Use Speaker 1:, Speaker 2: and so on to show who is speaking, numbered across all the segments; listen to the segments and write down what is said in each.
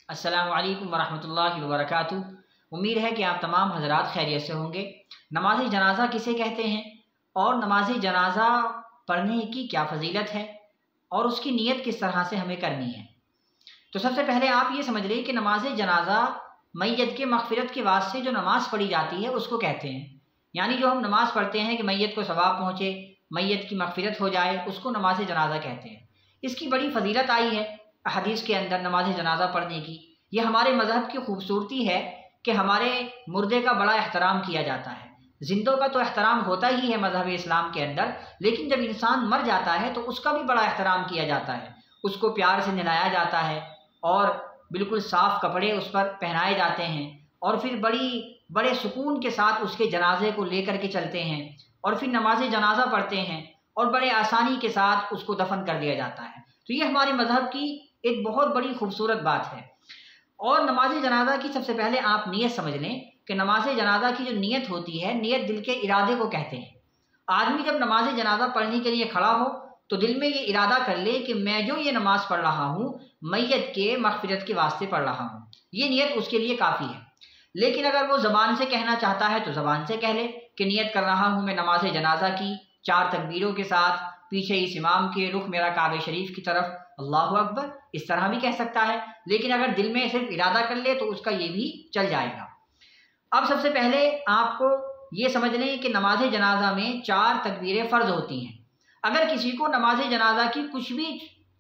Speaker 1: अस्सलामु अलैकुम वरहमतुल्लाहि वबरकातुहू। उम्मीद है कि आप तमाम हज़रात खैरियत से होंगे। नमाज जनाज़ा किसे कहते हैं और नमाज जनाज़ा पढ़ने की क्या फ़जीलत है और उसकी नीयत किस तरह से हमें करनी है। तो सबसे पहले आप ये समझ लें कि नमाज जनाज़ा मैयत के मग़फ़िरत के वास्ते जो नमाज़ पढ़ी जाती है उसको कहते हैं। यानी जो हम नमाज़ पढ़ते हैं कि मैयत को सवाब पहुँचे, मैयत की मग़फ़िरत हो जाए, उसको नमाज जनाज़ा कहते हैं। इसकी बड़ी फ़जीलत आई है हदीस के अंदर नमाज जनाज़ा पढ़ने की। ये हमारे मज़हब की खूबसूरती है कि हमारे मुर्दे का बड़ा एहतराम किया जाता है। जिंदों का तो एहतराम होता ही है मज़हब इस्लाम के अंदर, लेकिन जब इंसान मर जाता है तो उसका भी बड़ा एहतराम किया जाता है। उसको प्यार से नहलाया जाता है और बिल्कुल साफ़ कपड़े उस पर पहनाए जाते हैं और फिर बड़े सुकून के साथ उसके जनाजे को लेकर के चलते हैं और फिर नमाज जनाज़ा पढ़ते हैं और बड़े आसानी के साथ उसको दफन कर दिया जाता है। तो ये हमारे मज़हब की एक बहुत बड़ी खूबसूरत बात है। और नमाज जनाज़ा की सबसे पहले आप नीयत समझ लें कि नमाज जनाज़ा की जो नीयत होती है, नीयत दिल के इरादे को कहते हैं। आदमी जब नमाज जनाज़ा पढ़ने के लिए खड़ा हो तो दिल में ये इरादा कर ले कि मैं जो ये नमाज़ पढ़ रहा हूँ मैयत के मग़फ़िरत के वास्ते पढ़ रहा हूँ। ये नीयत उसके लिए काफ़ी है। लेकिन अगर वो ज़बान से कहना चाहता है तो ज़बान से कह ले कि नीयत कर रहा हूँ मैं नमाज जनाज़ा की, 4 तकबीरों के साथ, पीछे इस इमाम के रुख मेरा काबे शरीफ की तरफ, अल्लाहु अकबर, इस तरह भी कह सकता है। लेकिन अगर दिल में सिर्फ इरादा कर ले तो उसका ये भी चल जाएगा। अब सबसे पहले आपको ये समझ लें कि नमाज जनाज़ा में 4 तकबीरें फ़र्ज होती हैं। अगर किसी को नमाज जनाज़ा की कुछ भी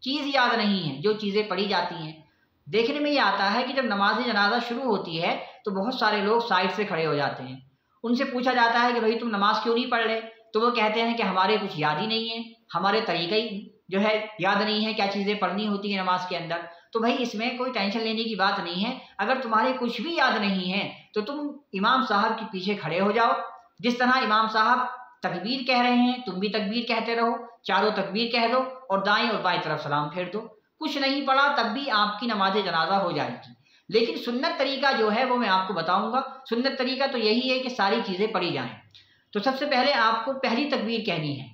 Speaker 1: चीज़ याद नहीं है, जो चीज़ें पढ़ी जाती हैं, देखने में ये आता है कि जब नमाज जनाज़ा शुरू होती है तो बहुत सारे लोग साइड से खड़े हो जाते हैं। उनसे पूछा जाता है कि भाई तुम नमाज क्यों नहीं पढ़ रहे? तो वो कहते हैं कि हमारे कुछ याद ही नहीं है, हमारे तरीक़ा ही जो है याद नहीं है क्या चीज़ें पढ़नी होती हैं नमाज के अंदर। तो भाई इसमें कोई टेंशन लेने की बात नहीं है। अगर तुम्हारे कुछ भी याद नहीं है तो तुम इमाम साहब के पीछे खड़े हो जाओ। जिस तरह इमाम साहब तकबीर कह रहे हैं तुम भी तकबीर कहते रहो, चारों तकबीर कह दो और दाएं और बाएं तरफ सलाम फेर दो। कुछ नहीं पढ़ा तब भी आपकी नमाज जनाज़ा हो जाएगी। लेकिन सुन्नत तरीका जो है वो मैं आपको बताऊंगा। सुन्नत तरीका तो यही है कि सारी चीज़ें पढ़ी जाएं। तो सबसे पहले आपको पहली तकबीर कहनी है।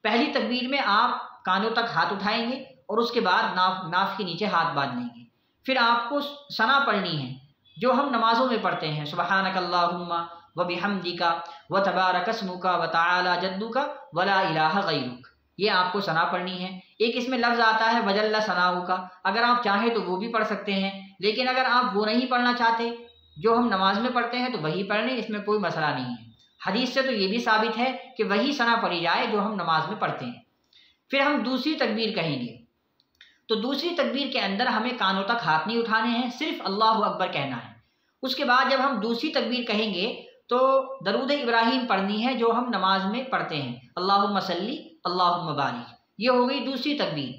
Speaker 1: पहली तकबीर में आप कानों तक हाथ उठाएंगे और उसके बाद नाफ के नीचे हाथ बांध लेंगे। फिर आपको सना पढ़नी है जो हम नमाजों में पढ़ते हैं, सुब्हानक अल्लाहुम्मा व बिहम्दिका व तबारक अस्मुका व तआला जद्दुका व ला इलाहा गैरुक। ये आपको सना पढ़नी है। एक इसमें लफ्ज़ आता है वजल्ला सनाऊ का, अगर आप चाहें तो वो भी पढ़ सकते हैं। लेकिन अगर आप वो नहीं पढ़ना चाहते जो हम नमाज में पढ़ते हैं तो वही पढ़ लें, इसमें कोई मसला नहीं है। हदीस से तो ये भी साबित है कि वही सना पढ़ी जाए जो हम नमाज में पढ़ते हैं। फिर हम दूसरी तकबीर कहेंगे। तो दूसरी तकबीर के अंदर हमें कानों तक हाथ नहीं उठाने हैं, सिर्फ अल्लाहु अकबर कहना है। उसके बाद जब हम दूसरी तकबीर कहेंगे तो दरूद इब्राहीम पढ़नी है जो हम नमाज में पढ़ते हैं, अल्लाहुम्मा सल्ली अल्लाहुम्मा बारिक। ये हो गई दूसरी तकबीर।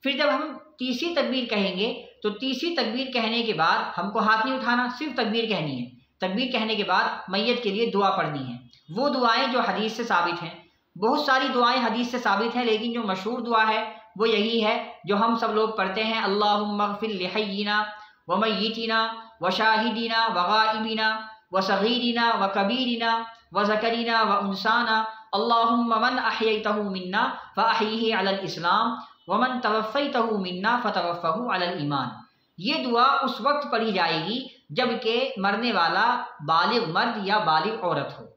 Speaker 1: फिर जब हम तीसरी तकबीर कहेंगे तो तीसरी तकबीर कहने के बाद हमको हाथ नहीं उठाना, सिर्फ तकबीर कहनी है। तकबीर कहने के बाद मैयत के लिए दुआ पढ़नी है, वो दुआएं जो हदीस से साबित हैं। बहुत सारी दुआएं हदीस से साबित हैं, लेकिन जो मशहूर दुआ है वो यही है जो हम सब लोग पढ़ते हैं, अल्लाहुम्मा अग़फ़िर लिहय्यिना व मय्यितिना व शाहिदीना व गाइबिना व सगीरिना व कबीरिना व ज़करिना व उनसाना, अल्लाहुम्मा मन अहयैतहु मिन्ना फ़अहयिही अलल इस्लाम व मन तवफ़्फ़ैतहु मिन्ना फ़तवफ़्फ़हु अलल ईमान। ये दुआ उस वक्त पढ़ी जाएगी जबकि मरने वाला बालिग मर्द या बालिग औरत हो।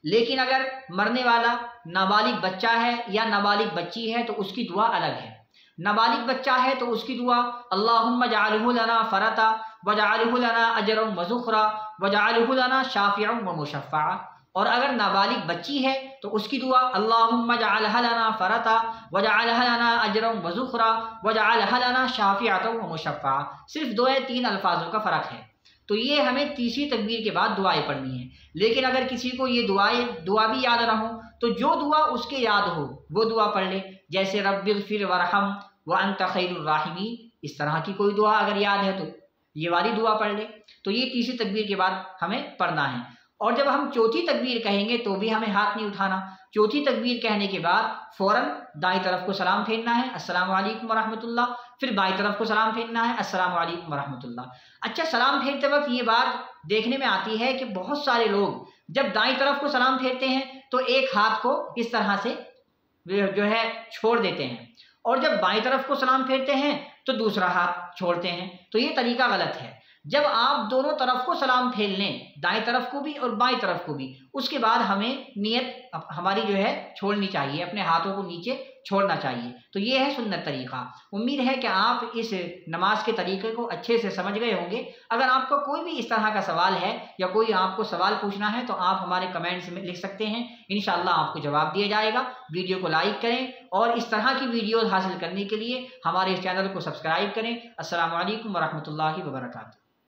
Speaker 1: लेकिन अगर मरने वाला नाबालिग बच्चा है या नाबालिग बच्ची है तो उसकी दुआ अलग है। नाबालिग बच्चा है तो उसकी दुआ अल्लाहुम्मा जअलहु लना फ़रता वजअलहु लना अजरन व ज़ुख़रा वजअलहु लना शाफ़िअन व मुशफ़्फ़ा। और अगर नाबालिग बच्ची है तो उसकी दुआ अल्लाहुम्मा जअलहा लना फ़रता वजअलहा लना अजरन व ज़ुख़रा वजअलहा लना शाफ़िअतन व मुशफ़्फ़ा। सिर्फ 2 या 3 अल्फाजों का फ़र्क है। तो ये हमें तीसरी तकबीर के बाद दुआएं पढ़नी है। लेकिन अगर किसी को ये दुआ भी याद ना हो तो जो दुआ उसके याद हो वो दुआ पढ़ ले, जैसे रब्बिग़फ़िर वरहम व अंत खैरुर राहिमीन। इस तरह की कोई दुआ अगर याद है तो ये वाली दुआ पढ़ ले। तो ये तीसरी तकबीर के बाद हमें पढ़ना है। और जब हम चौथी तकबीर कहेंगे तो भी हमें हाथ नहीं उठाना। चौथी तकबीर कहने के बाद फ़ौरन दाईं तरफ को सलाम फेरना है, अस्सलामु अलैकुम वरहमतुल्लाह। फिर बाईं तरफ को सलाम फेरना है, अस्सलामु अलैकुम वरहमतुल्लाह। अच्छा, सलाम फेरते वक्त ये बात देखने में आती है कि बहुत सारे लोग जब दाईं तरफ को सलाम फेरते हैं तो एक हाथ को इस तरह से जो है छोड़ देते हैं, और जब बाईं तरफ को सलाम फेरते हैं तो दूसरा हाथ छोड़ते हैं। तो ये तरीका गलत है। जब आप दोनों तरफ को सलाम फेर लें, दाएं तरफ को भी और बाएं तरफ को भी, उसके बाद हमें नियत हमारी जो है छोड़नी चाहिए, अपने हाथों को नीचे छोड़ना चाहिए। तो ये है सुन्नत तरीका। उम्मीद है कि आप इस नमाज के तरीके को अच्छे से समझ गए होंगे। अगर आपको कोई भी इस तरह का सवाल है या कोई आपको सवाल पूछना है तो आप हमारे कमेंट्स में लिख सकते हैं, इंशाअल्लाह आपको जवाब दिया जाएगा। वीडियो को लाइक करें और इस तरह की वीडियो हासिल करने के लिए हमारे इस चैनल को सब्सक्राइब करें। अस्सलामु अलैकुम वरहमतुल्लाहि वबरकातुहू।